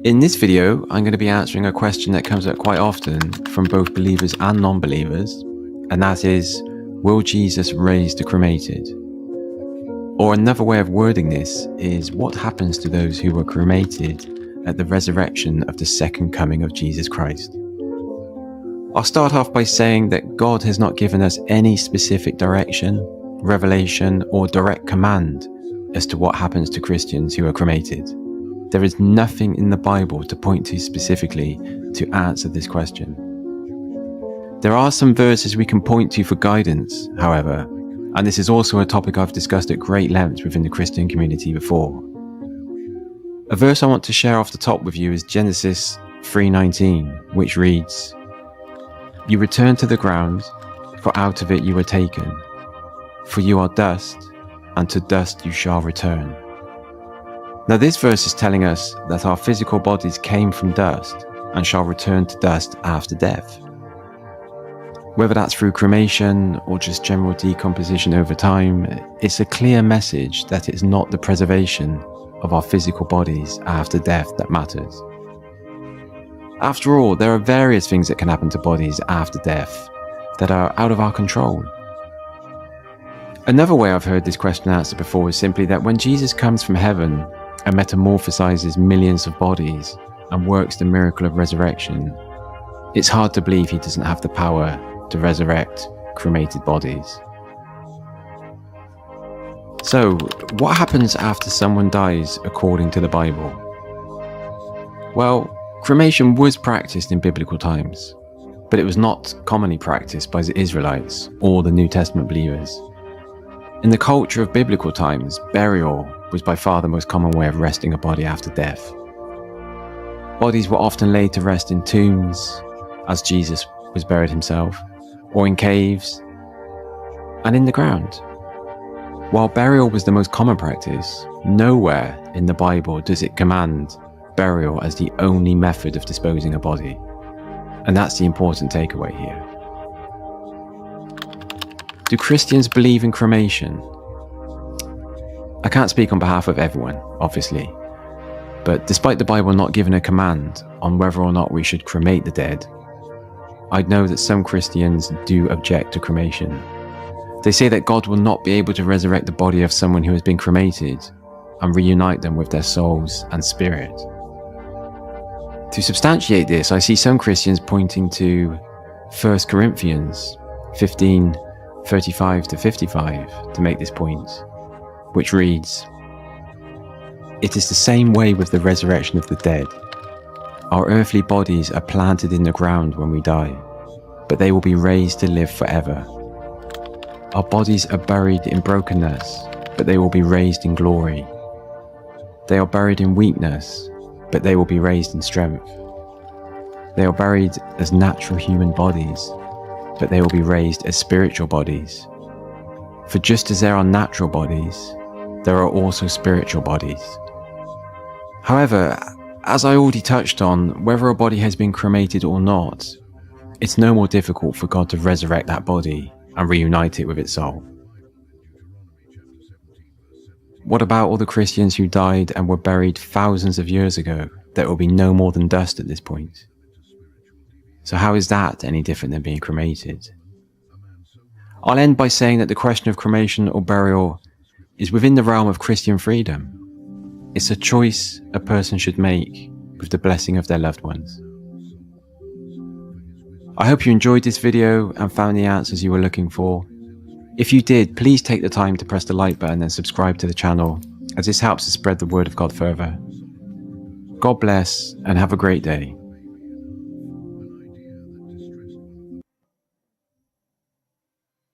In this video, I'm going to be answering a question that comes up quite often from both believers and non-believers, and that is, will Jesus raise the cremated? Or another way of wording this is, what happens to those who were cremated at the resurrection of the second coming of Jesus Christ? I'll start off by saying that God has not given us any specific direction, revelation, or direct command as to what happens to Christians who are cremated. There is nothing in the Bible to point to specifically to answer this question. There are some verses we can point to for guidance, however, and this is also a topic I've discussed at great length within the Christian community before. A verse I want to share off the top with you is Genesis 3:19, which reads, "You return to the ground, for out of it you were taken. For you are dust, and to dust you shall return." Now this verse is telling us that our physical bodies came from dust and shall return to dust after death. Whether that's through cremation or just general decomposition over time, it's a clear message that it's not the preservation of our physical bodies after death that matters. After all, there are various things that can happen to bodies after death that are out of our control. Another way I've heard this question answered before is simply that when Jesus comes from heaven and metamorphosizes millions of bodies and works the miracle of resurrection, it's hard to believe he doesn't have the power to resurrect cremated bodies. So, what happens after someone dies according to the Bible? Well, cremation was practiced in biblical times, but it was not commonly practiced by the Israelites or the New Testament believers. In the culture of biblical times, burial was by far the most common way of resting a body after death. Bodies were often laid to rest in tombs, as Jesus was buried himself, or in caves, and in the ground. While burial was the most common practice, nowhere in the Bible does it command burial as the only method of disposing a body. And that's the important takeaway here. Do Christians believe in cremation? I can't speak on behalf of everyone, obviously, but despite the Bible not giving a command on whether or not we should cremate the dead, I know that some Christians do object to cremation. They say that God will not be able to resurrect the body of someone who has been cremated and reunite them with their souls and spirit. To substantiate this, I see some Christians pointing to 1 Corinthians 15:35-55 to make this point, which reads, "It is the same way with the resurrection of the dead. Our earthly bodies are planted in the ground when we die, but they will be raised to live forever. Our bodies are buried in brokenness, but they will be raised in glory. They are buried in weakness, but they will be raised in strength. They are buried as natural human bodies, but they will be raised as spiritual bodies. For just as there are natural bodies, there are also spiritual bodies." However, as I already touched on, whether a body has been cremated or not, it's no more difficult for God to resurrect that body and reunite it with its soul. What about all the Christians who died and were buried thousands of years ago that will be no more than dust at this point? So how is that any different than being cremated? I'll end by saying that the question of cremation or burial is within the realm of Christian freedom. It's a choice a person should make with the blessing of their loved ones. I hope you enjoyed this video and found the answers you were looking for. If you did, please take the time to press the like button and subscribe to the channel, as this helps to spread the word of God further. God bless and have a great day.